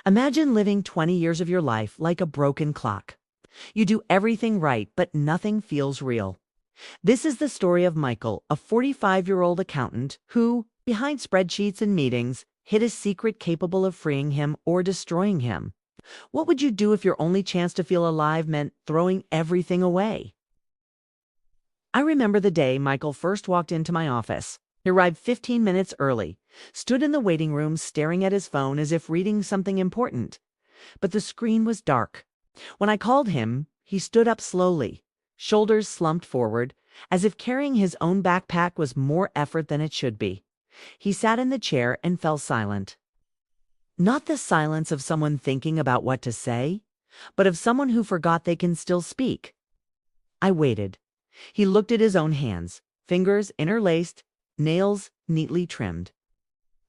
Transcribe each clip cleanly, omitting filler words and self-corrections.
Imagine living 20 years of your life like a broken clock. You do everything right, but nothing feels real. This is the story of Michael, a 45-year-old accountant who, behind spreadsheets and meetings, hid a secret capable of freeing him or destroying him. What would you do if your only chance to feel alive meant throwing everything away? I remember the day Michael first walked into my office. He arrived 15 minutes early, stood in the waiting room staring at his phone as if reading something important. But the screen was dark. When I called him, he stood up slowly, shoulders slumped forward, as if carrying his own backpack was more effort than it should be. He sat in the chair and fell silent. Not the silence of someone thinking about what to say, but of someone who forgot they can still speak. I waited. He looked at his own hands, fingers interlaced, nails neatly trimmed.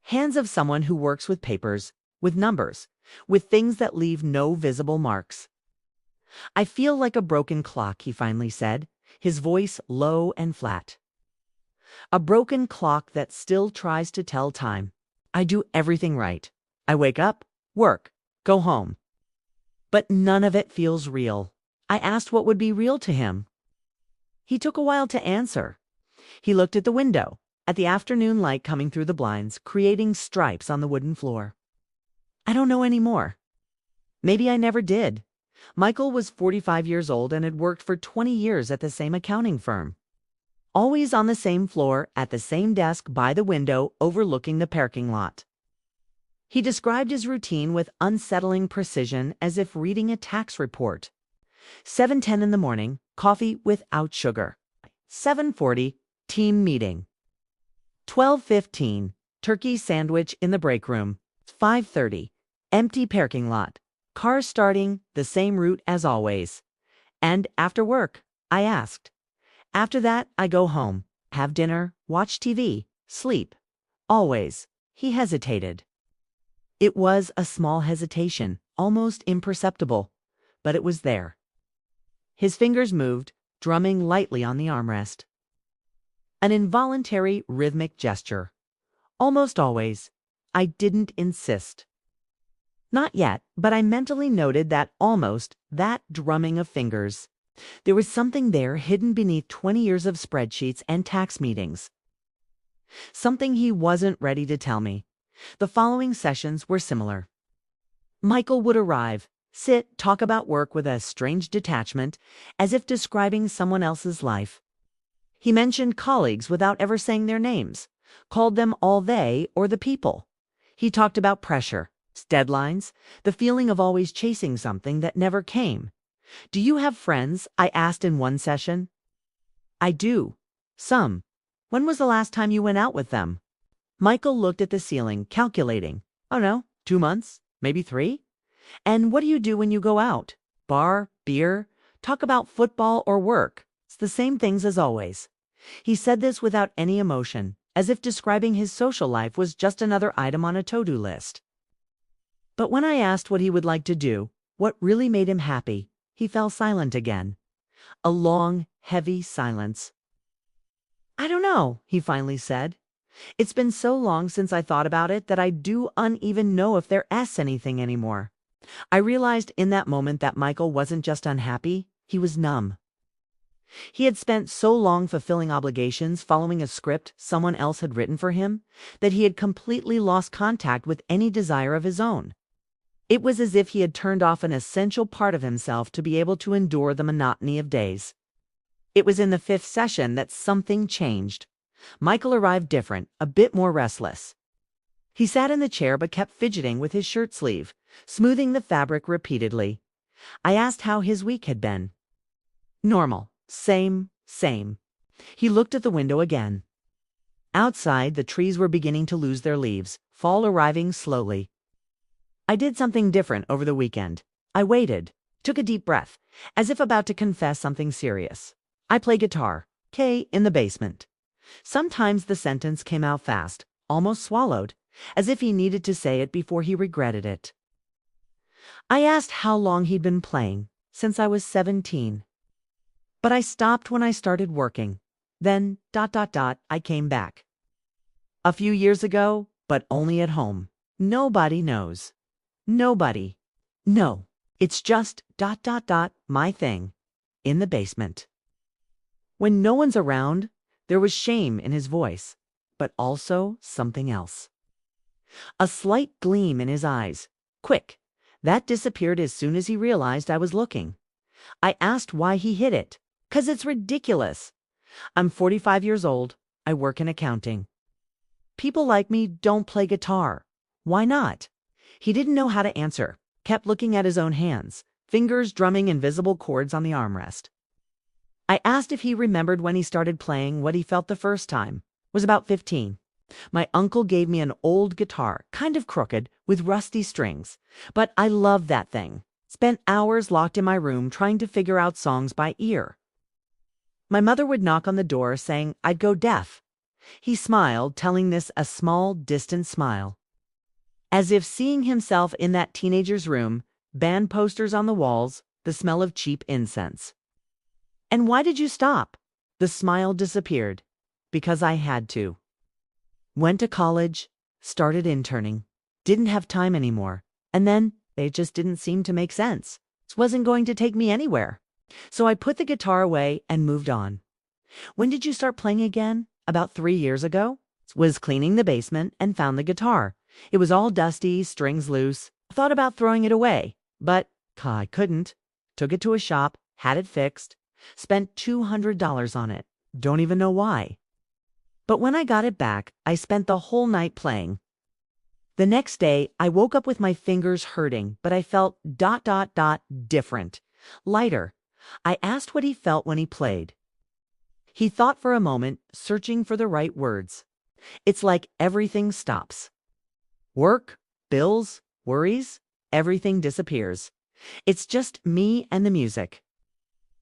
Hands of someone who works with papers, with numbers, with things that leave no visible marks. "I feel like a broken clock," he finally said, his voice low and flat. "A broken clock that still tries to tell time. I do everything right. I wake up, work, go home. But none of it feels real." I asked what would be real to him. He took a while to answer. He looked at the window, at the afternoon light coming through the blinds, creating stripes on the wooden floor. "I don't know anymore. Maybe I never did." Michael was 45 years old and had worked for 20 years at the same accounting firm. Always on the same floor, at the same desk by the window overlooking the parking lot. He described his routine with unsettling precision, as if reading a tax report. 7:10 in the morning, coffee without sugar. 7:40, team meeting. 12:15, turkey sandwich in the break room. 5:30, empty parking lot. Car starting the same route as always. "And after work?" I asked. "After that, I go home, have dinner, watch TV, sleep. Always." He hesitated. It was a small hesitation, almost imperceptible, but it was there. His fingers moved, drumming lightly on the armrest. An involuntary rhythmic gesture. Almost always. I didn't insist. Not yet, but I mentally noted that that drumming of fingers. There was something there hidden beneath 20 years of spreadsheets and tax meetings. Something he wasn't ready to tell me. The following sessions were similar. Michael would arrive, sit, talk about work with a strange detachment, as if describing someone else's life. He mentioned colleagues without ever saying their names, called them all they or the people. He talked about pressure, deadlines, the feeling of always chasing something that never came. "Do you have friends?" I asked in one session. "I do. Some. When was the last time you went out with them?" Michael looked at the ceiling, calculating. "Oh no, 2 months, maybe 3. "And what do you do when you go out? Bar, beer, talk about football or work? It's the same things as always." He said this without any emotion, as if describing his social life was just another item on a to-do list. But when I asked what he would like to do, what really made him happy, he fell silent again. A long, heavy silence. "I don't know," he finally said. "It's been so long since I thought about it that I do uneven know if there's anything anymore." I realized in that moment that Michael wasn't just unhappy, he was numb. He had spent so long fulfilling obligations, following a script someone else had written for him, that he had completely lost contact with any desire of his own. It was as if he had turned off an essential part of himself to be able to endure the monotony of days. It was in the 5th session that something changed. Michael arrived different, a bit more restless. He sat in the chair but kept fidgeting with his shirt sleeve, smoothing the fabric repeatedly. I asked how his week had been. "Normal. Same. He looked at the window again. Outside, the trees were beginning to lose their leaves, fall arriving slowly. "I did something different over the weekend. I waited, took a deep breath, as if about to confess something serious. I play guitar, in the basement." Sometimes the sentence came out fast, almost swallowed, as if he needed to say it before he regretted it. I asked how long he'd been playing. "Since I was 17. But I stopped when I started working. Then, I came back. A few years ago, but only at home. Nobody knows." Nobody. No, it's just my thing in the basement. When no one's around, there was shame in his voice, but also something else. A slight gleam in his eyes. Quick. That disappeared as soon as he realized I was looking. I asked why he hid it. 'Cause it's ridiculous. I'm 45 years old. I work in accounting. People like me don't play guitar. Why not? He didn't know how to answer. Kept looking at his own hands, fingers drumming invisible chords on the armrest. I asked if he remembered when he started playing, what he felt the first time. Was about 15. My uncle gave me an old guitar, kind of crooked, with rusty strings. But I loved that thing. Spent hours locked in my room trying to figure out songs by ear. My mother would knock on the door saying I'd go deaf. He smiled, telling this a small, distant smile. As if seeing himself in that teenager's room, band posters on the walls, the smell of cheap incense. And why did you stop? The smile disappeared. Because I had to. Went to college, started interning, didn't have time anymore, and then it just didn't seem to make sense. It wasn't going to take me anywhere. So I put the guitar away and moved on. When did you start playing again? About 3 years ago? Was cleaning the basement and found the guitar. It was all dusty, strings loose. Thought about throwing it away, but I couldn't. Took it to a shop, had it fixed, spent $200 on it. Don't even know why. But when I got it back, I spent the whole night playing. The next day, I woke up with my fingers hurting, but I felt different. Lighter. I asked what he felt when he played. He thought for a moment, searching for the right words. It's like everything stops. Work, bills, worries, everything disappears. It's just me and the music.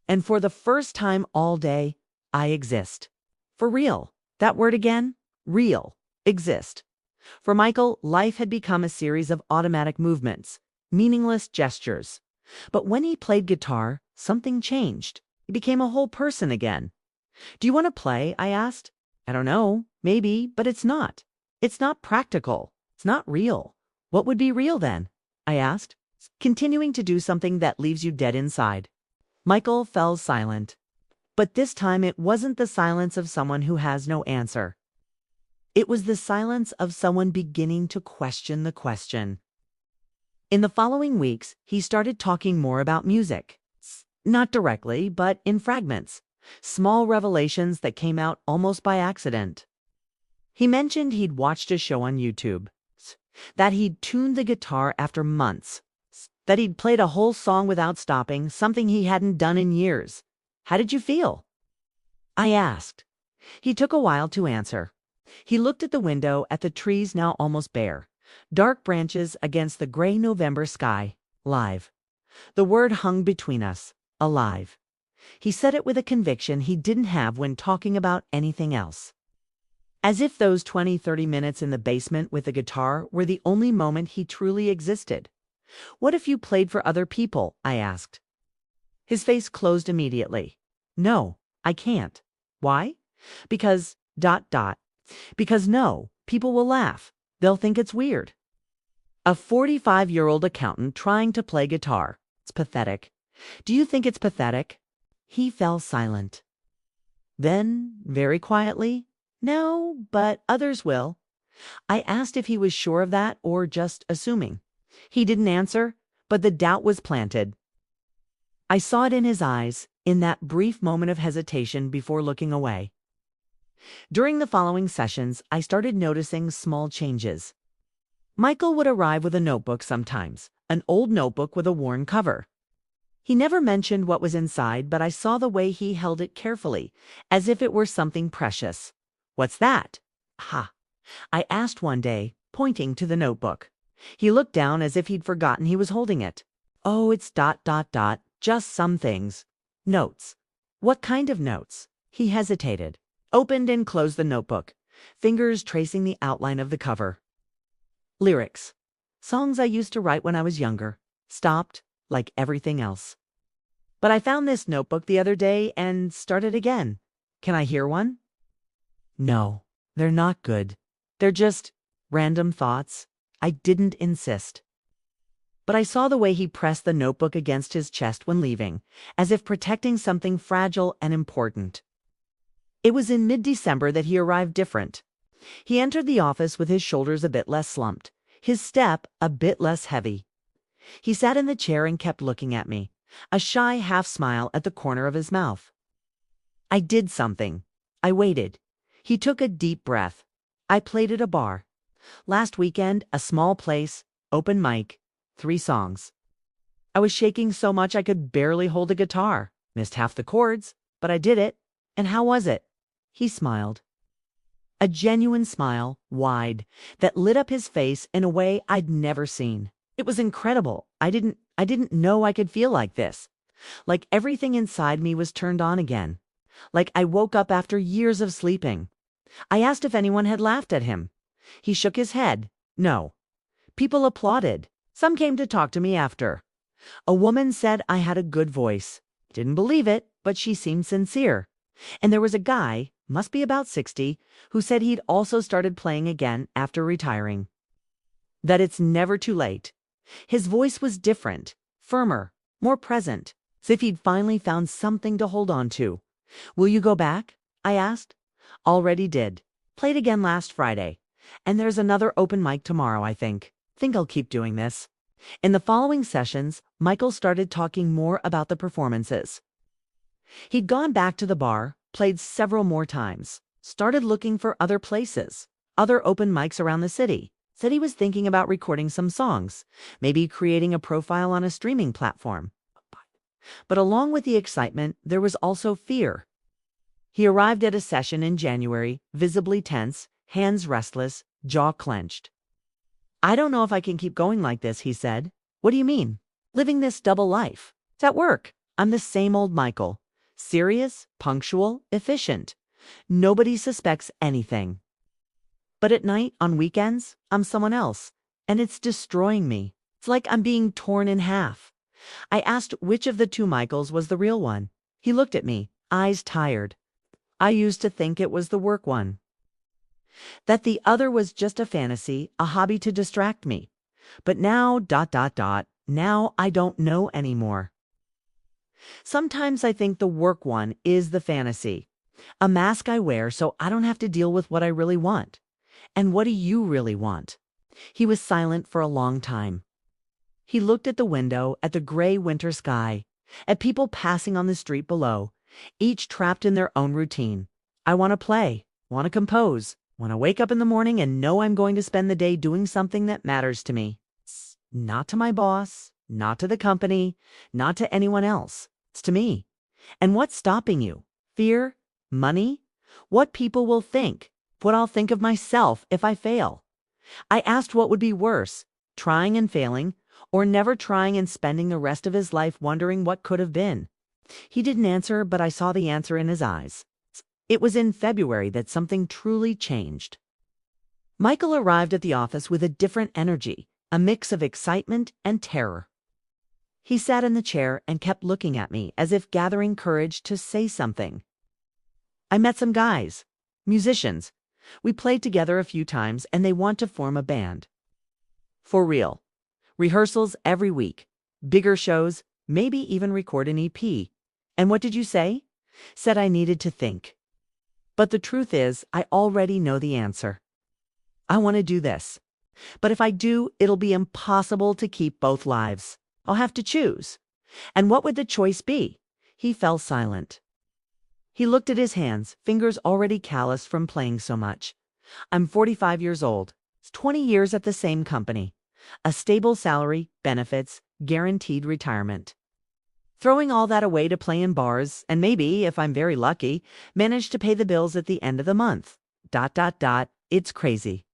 And for the first time all day, I exist. For real. That word again? Real. Exist. For Michael, life had become a series of automatic movements, meaningless gestures. But when he played guitar, something changed. He became a whole person again. Do you want to play? I asked. I don't know. Maybe, but it's not. It's not practical. It's not real. What would be real then? I asked, continuing to do something that leaves you dead inside. Michael fell silent. But this time it wasn't the silence of someone who has no answer. It was the silence of someone beginning to question the question. In the following weeks, he started talking more about music. Not directly, but in fragments. Small revelations that came out almost by accident. He mentioned he'd watched a show on YouTube. That he'd tuned the guitar after months. That he'd played a whole song without stopping, something he hadn't done in years. How did you feel? I asked. He took a while to answer. He looked at the window, at the trees now almost bare. Dark branches against the gray November sky. Live. The word hung between us. Alive. He said it with a conviction he didn't have when talking about anything else. As if those 20-30 minutes in the basement with the guitar were the only moment he truly existed. What if you played for other people? I asked. His face closed immediately. No, I can't. Why? Because ... Because no, people will laugh. They'll think it's weird. A 45-year-old accountant trying to play guitar. It's pathetic. Do you think it's pathetic? He fell silent. Then, very quietly, no, but others will. I asked if he was sure of that or just assuming. He didn't answer, but the doubt was planted. I saw it in his eyes, in that brief moment of hesitation before looking away. During the following sessions, I started noticing small changes. Michael would arrive with a notebook sometimes, an old notebook with a worn cover. He never mentioned what was inside, but I saw the way he held it carefully, as if it were something precious. What's that? Ha! I asked one day, pointing to the notebook. He looked down as if he'd forgotten he was holding it. Oh, it's ... just some things. Notes. What kind of notes? He hesitated, opened and closed the notebook, fingers tracing the outline of the cover. Lyrics. Songs I used to write when I was younger. Stopped, like everything else. But I found this notebook the other day and started again. Can I hear one? No, they're not good. They're just random thoughts. I didn't insist. but I saw the way he pressed the notebook against his chest when leaving, as if protecting something fragile and important. It was in mid-December that he arrived different. He entered the office with his shoulders a bit less slumped, his step a bit less heavy. He sat in the chair and kept looking at me, a shy half-smile at the corner of his mouth. I did something. I waited. He took a deep breath. I played at a bar. Last weekend, a small place, open mic, 3 songs. I was shaking so much I could barely hold a guitar. Missed half the chords, but I did it. And how was it? He smiled. A genuine smile, wide, that lit up his face in a way I'd never seen. It was incredible. I didn't know I could feel like this. Like everything inside me was turned on again. Like I woke up after years of sleeping. I asked if anyone had laughed at him. He shook his head. No. People applauded. Some came to talk to me after. A woman said I had a good voice. Didn't believe it, but she seemed sincere. And there was a guy, must be about 60, who said he'd also started playing again after retiring. That it's never too late. His voice was different, firmer, more present, as if he'd finally found something to hold on to. Will you go back? I asked. Already did. Played again last Friday. And there's another open mic tomorrow, I think. Think I'll keep doing this. In the following sessions, Michael started talking more about the performances. He'd gone back to the bar, played several more times, started looking for other places, other open mics around the city. Said he was thinking about recording some songs, maybe creating a profile on a streaming platform. But along with the excitement, there was also fear. He arrived at a session in January, visibly tense, hands restless, jaw clenched. I don't know if I can keep going like this, he said. What do you mean? Living this double life. It's at work. I'm the same old Michael. Serious, punctual, efficient. Nobody suspects anything. But at night, on weekends, I'm someone else, and it's destroying me. It's like I'm being torn in half. I asked which of the 2 Michaels was the real one. He looked at me, eyes tired. I used to think it was the work one. That the other was just a fantasy, a hobby to distract me. But now, now I don't know anymore. Sometimes I think the work one is the fantasy. A mask I wear so I don't have to deal with what I really want. And what do you really want? He was silent for a long time. He looked at the window, at the gray winter sky, at people passing on the street below, each trapped in their own routine. I want to play, want to compose, want to wake up in the morning and know I'm going to spend the day doing something that matters to me. Not to my boss, not to the company, not to anyone else. It's to me. And what's stopping you? Fear? Money? What people will think? What I'll think of myself if I fail. I asked what would be worse, trying and failing, or never trying and spending the rest of his life wondering what could have been. He didn't answer, but I saw the answer in his eyes. It was in February that something truly changed. Michael arrived at the office with a different energy, a mix of excitement and terror. He sat in the chair and kept looking at me as if gathering courage to say something. I met some guys, musicians. We played together a few times and they want to form a band. For real. Rehearsals every week. Bigger shows, maybe even record an EP. And what did you say? Said I needed to think. But the truth is, I already know the answer. I want to do this. But if I do, it'll be impossible to keep both lives. I'll have to choose. And what would the choice be? He fell silent. He looked at his hands, fingers already calloused from playing so much. I'm 45 years old. It's 20 years at the same company. A stable salary, benefits, guaranteed retirement. Throwing all that away to play in bars, and maybe, if I'm very lucky, manage to pay the bills at the end of the month. It's crazy.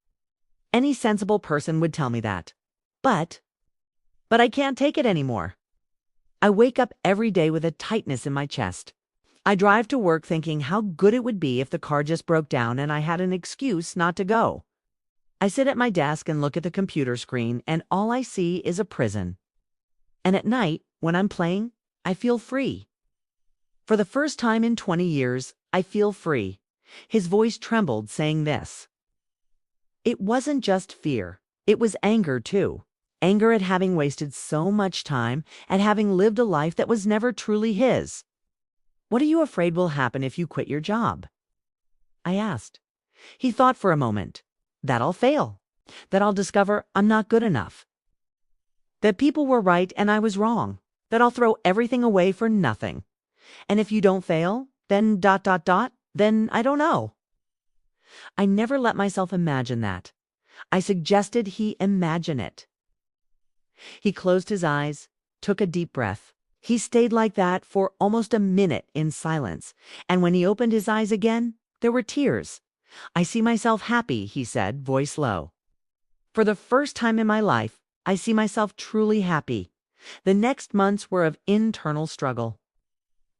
Any sensible person would tell me that. But I can't take it anymore. I wake up every day with a tightness in my chest. I drive to work thinking how good it would be if the car just broke down and I had an excuse not to go. I sit at my desk and look at the computer screen, and all I see is a prison. And at night, when I'm playing, I feel free. For the first time in 20 years, I feel free. His voice trembled, saying this. It wasn't just fear. It was anger, too. anger at having wasted so much time, at having lived a life that was never truly his. "What are you afraid will happen if you quit your job?" I asked. He thought for a moment. "That I'll fail. That I'll discover I'm not good enough. That people were right and I was wrong. That I'll throw everything away for nothing. And if you don't fail, then ... then I don't know." I never let myself imagine that. I suggested he imagine it. He closed his eyes, took a deep breath. He stayed like that for almost a minute in silence, and when he opened his eyes again, there were tears. "I see myself happy," he said, voice low. "For the first time in my life, I see myself truly happy." The next months were of internal struggle.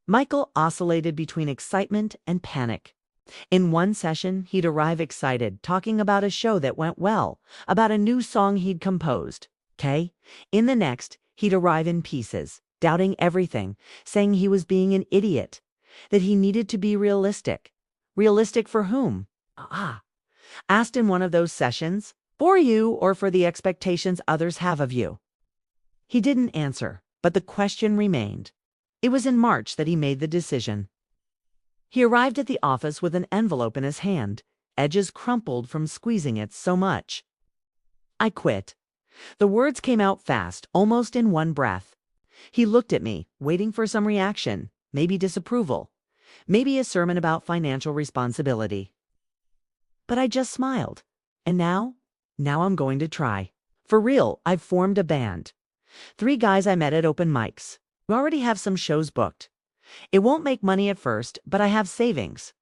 Michael oscillated between excitement and panic. In one session, he'd arrive excited, talking about a show that went well, about a new song he'd composed. In the next, he'd arrive in pieces, doubting everything, saying he was being an idiot, that he needed to be realistic. Realistic for whom? Asked in one of those sessions, for you or for the expectations others have of you? He didn't answer, but the question remained. It was in March that he made the decision. He arrived at the office with an envelope in his hand, edges crumpled from squeezing it so much. "I quit." The words came out fast, almost in one breath. He looked at me, waiting for some reaction, maybe disapproval, maybe a sermon about financial responsibility. But I just smiled. "And now I'm going to try. For real, I've formed a band. 3 guys I met at open mics. We already have some shows booked. It won't make money at first, but I have savings.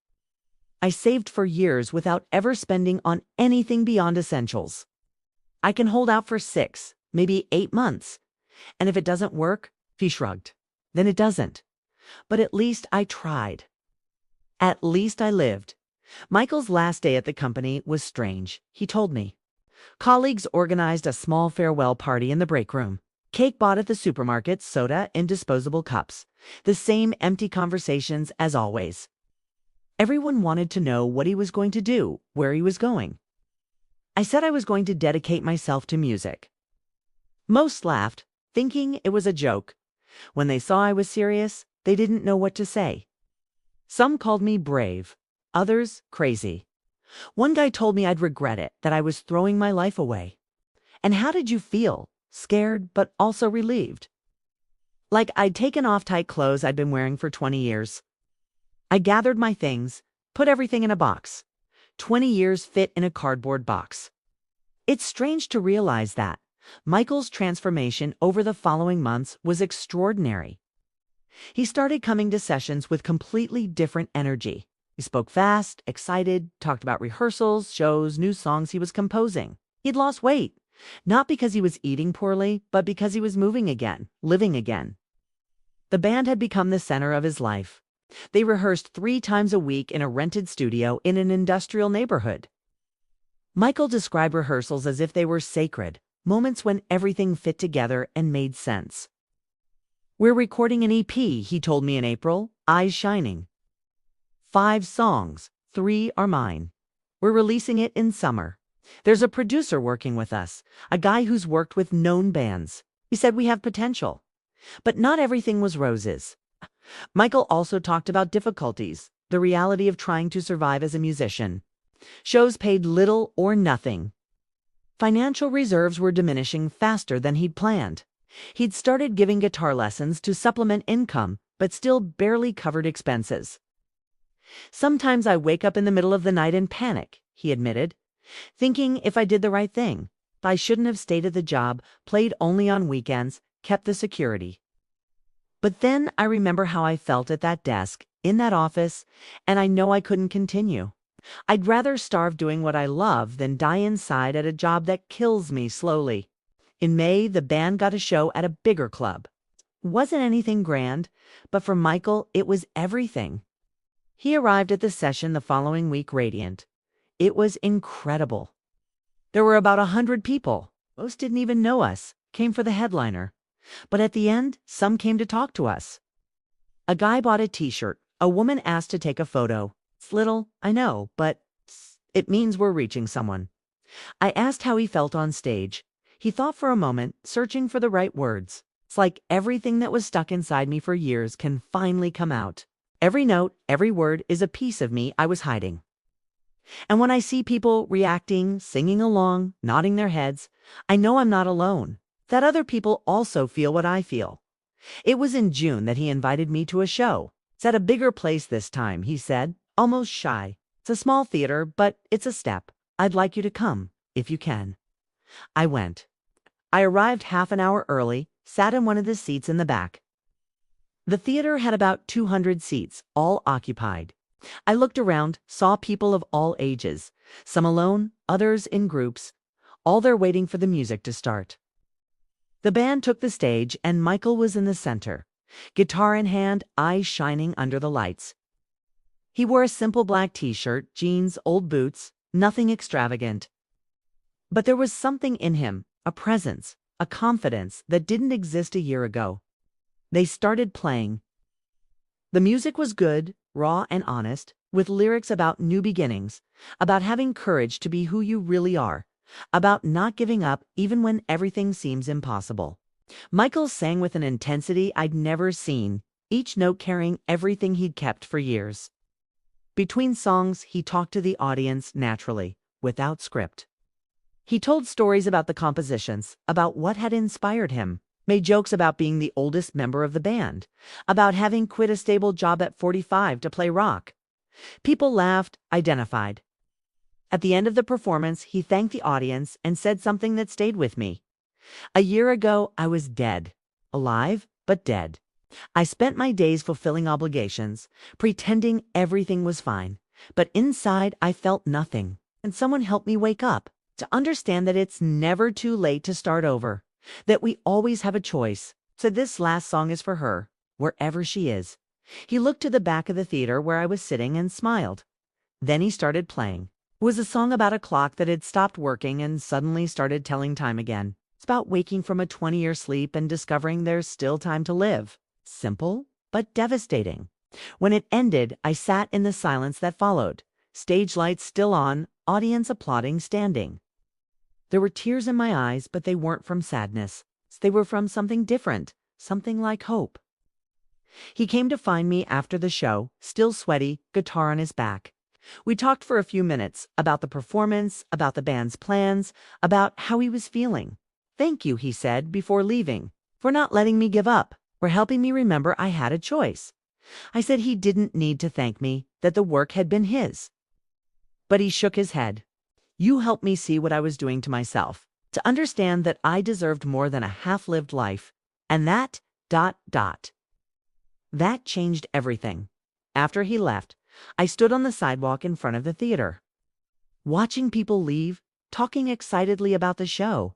I saved for years without ever spending on anything beyond essentials. I can hold out for 6, maybe 8 months. And if it doesn't work," he shrugged, "then it doesn't. But at least I tried. At least I lived." Michael's last day at the company was strange, he told me. Colleagues organized a small farewell party in the break room. Cake bought at the supermarket, soda in disposable cups. The same empty conversations as always. Everyone wanted to know what he was going to do, where he was going. I said I was going to dedicate myself to music. Most laughed, thinking it was a joke. When they saw I was serious, they didn't know what to say. Some called me brave, others crazy. One guy told me I'd regret it, that I was throwing my life away. "And how did you feel?" "Scared, but also relieved. Like I'd taken off tight clothes I'd been wearing for 20 years. I gathered my things, put everything in a box. 20 years fit in a cardboard box." It's strange to realize that. Michael's transformation over the following months was extraordinary. He started coming to sessions with completely different energy. He spoke fast, excited, talked about rehearsals, shows, new songs he was composing. He'd lost weight, not because he was eating poorly, but because he was moving again, living again. The band had become the center of his life. They rehearsed 3 times a week in a rented studio in an industrial neighborhood. Michael described rehearsals as if they were sacred, moments when everything fit together and made sense. "We're recording an EP," he told me in April, eyes shining. 5 songs, 3 are mine. We're releasing it in summer. There's a producer working with us, a guy who's worked with known bands. He said we have potential. But not everything was roses. Michael also talked about difficulties, the reality of trying to survive as a musician. Shows paid little or nothing. Financial reserves were diminishing faster than he'd planned. He'd started giving guitar lessons to supplement income, but still barely covered expenses. "Sometimes I wake up in the middle of the night and panic," he admitted, thinking if I did the right thing. I shouldn't have stayed at the job, played only on weekends, kept the security. But then I remember how I felt at that desk, in that office, and I know I couldn't continue. I'd rather starve doing what I love than die inside at a job that kills me slowly. In May, the band got a show at a bigger club. Wasn't anything grand, but for Michael, it was everything. He arrived at the session the following week radiant. It was incredible. There were about 100 people. Most didn't even know us, came for the headliner. But at the end, some came to talk to us. A guy bought a t-shirt. A woman asked to take a photo. It's little, I know, but it means we're reaching someone. I asked how he felt on stage. He thought for a moment, searching for the right words. It's like everything that was stuck inside me for years can finally come out. Every note, every word is a piece of me I was hiding. And when I see people reacting, singing along, nodding their heads, I know I'm not alone, that other people also feel what I feel. It was in June that he invited me to a show. It's at a bigger place this time, he said, almost shy. It's a small theater, but it's a step. I'd like you to come, if you can. I went. I arrived half an hour early, sat in one of the seats in the back. The theater had about 200 seats, all occupied. I looked around, saw people of all ages, some alone, others in groups, all there waiting for the music to start. The band took the stage, and Michael was in the center, guitar in hand, eyes shining under the lights. He wore a simple black t-shirt, jeans, old boots, nothing extravagant. But there was something in him, a presence, a confidence that didn't exist a year ago. They started playing. The music was good, raw and honest, with lyrics about new beginnings, about having courage to be who you really are, about not giving up even when everything seems impossible. Michael sang with an intensity I'd never seen, each note carrying everything he'd kept for years. Between songs, he talked to the audience naturally, without script. He told stories about the compositions, about what had inspired him, made jokes about being the oldest member of the band, about having quit a stable job at 45 to play rock. People laughed, identified. At the end of the performance, he thanked the audience and said something that stayed with me. A year ago, I was dead. Alive, but dead. I spent my days fulfilling obligations, pretending everything was fine. But inside, I felt nothing. And someone helped me wake up, to understand that it's never too late to start over, that we always have a choice. So this last song is for her, wherever she is. He looked to the back of the theater where I was sitting and smiled. Then he started playing. It was a song about a clock that had stopped working and suddenly started telling time again. It's about waking from a 20-year sleep and discovering there's still time to live. Simple, but devastating. When it ended, I sat in the silence that followed. Stage lights still on, audience applauding, standing. There were tears in my eyes, but they weren't from sadness. They were from something different, something like hope. He came to find me after the show, still sweaty, guitar on his back. We talked for a few minutes about the performance, about the band's plans, about how he was feeling. "Thank you," he said before leaving, "for not letting me give up, for helping me remember I had a choice." I said he didn't need to thank me, that the work had been his. But he shook his head. "You helped me see what I was doing to myself, to understand that I deserved more than a half-lived life, and that, ... That changed everything." After he left, I stood on the sidewalk in front of the theater, watching people leave, talking excitedly about the show.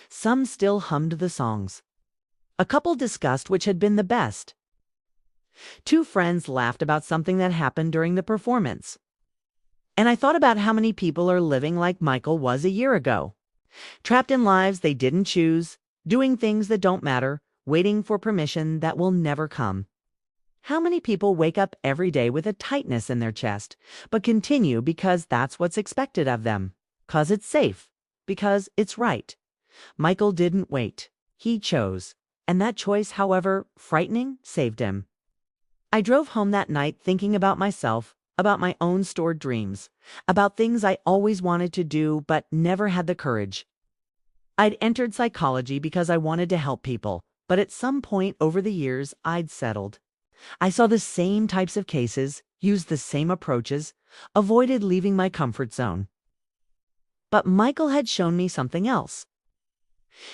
Some still hummed the songs. A couple discussed which had been the best. Two friends laughed about something that happened during the performance. And I thought about how many people are living like Michael was a year ago, trapped in lives they didn't choose, doing things that don't matter, waiting for permission that will never come. How many people wake up every day with a tightness in their chest, but continue because that's what's expected of them, because it's safe, because it's right. Michael didn't wait. He chose. And that choice, however frightening, saved him. I drove home that night thinking about myself, about my own stored dreams, about things I always wanted to do but never had the courage. I'd entered psychology because I wanted to help people, but at some point over the years, I'd settled. I saw the same types of cases, used the same approaches, avoided leaving my comfort zone. But Michael had shown me something else.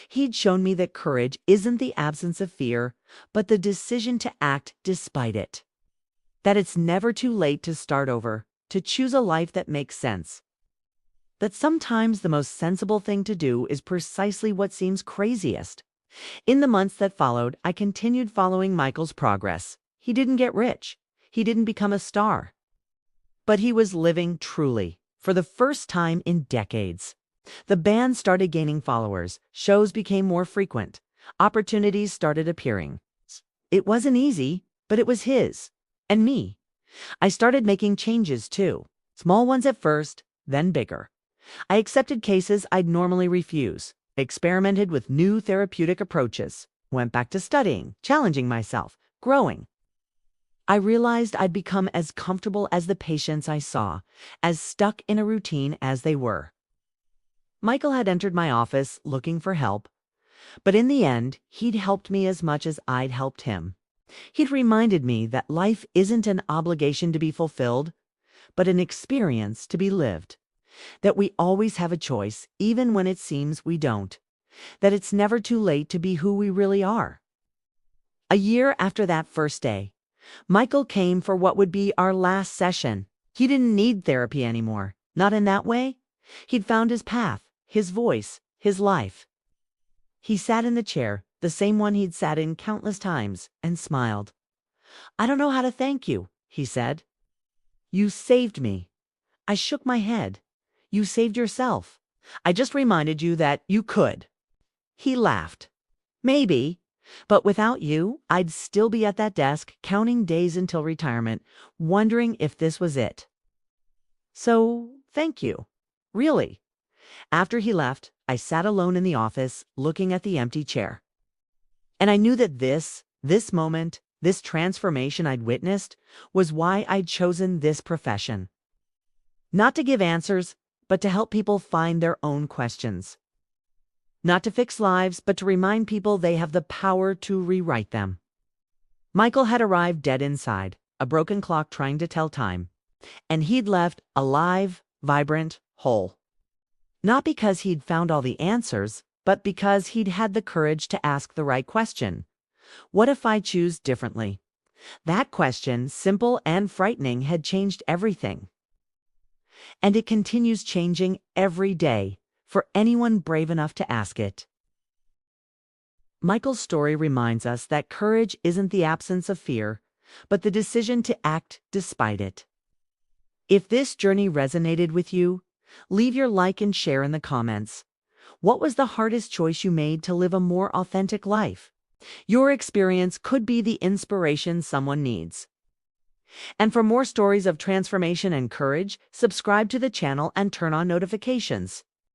He'd shown me that courage isn't the absence of fear, but the decision to act despite it. That it's never too late to start over, to choose a life that makes sense. That sometimes the most sensible thing to do is precisely what seems craziest. In the months that followed, I continued following Michael's progress. He didn't get rich. He didn't become a star. But he was living truly, for the first time in decades. The band started gaining followers, shows became more frequent, opportunities started appearing. It wasn't easy, but it was his, and me. I started making changes too, small ones at first, then bigger. I accepted cases I'd normally refuse, experimented with new therapeutic approaches, went back to studying, challenging myself, growing. I realized I'd become as comfortable as the patients I saw, as stuck in a routine as they were. Michael had entered my office looking for help, but in the end, he'd helped me as much as I'd helped him. He'd reminded me that life isn't an obligation to be fulfilled, but an experience to be lived. That we always have a choice, even when it seems we don't. That it's never too late to be who we really are. A year after that first day, Michael came for what would be our last session. He didn't need therapy anymore, not in that way. He'd found his path, his voice, his life. He sat in the chair, the same one he'd sat in countless times, and smiled. "I don't know how to thank you," he said. "You saved me." I shook my head. "You saved yourself. I just reminded you that you could." He laughed. "Maybe, but without you, I'd still be at that desk, counting days until retirement, wondering if this was it. So, thank you. Really." After he left, I sat alone in the office, looking at the empty chair. And I knew that this moment, this transformation I'd witnessed, was why I'd chosen this profession. Not to give answers, but to help people find their own questions. Not to fix lives, but to remind people they have the power to rewrite them. Michael had arrived dead inside, a broken clock trying to tell time, and he'd left alive, vibrant, whole. Not because he'd found all the answers, but because he'd had the courage to ask the right question. What if I choose differently? That question, simple and frightening, had changed everything. And it continues changing every day for anyone brave enough to ask it. Michael's story reminds us that courage isn't the absence of fear, but the decision to act despite it. If this journey resonated with you, leave your like and share in the comments. What was the hardest choice you made to live a more authentic life? Your experience could be the inspiration someone needs. And for more stories of transformation and courage, subscribe to the channel and turn on notifications.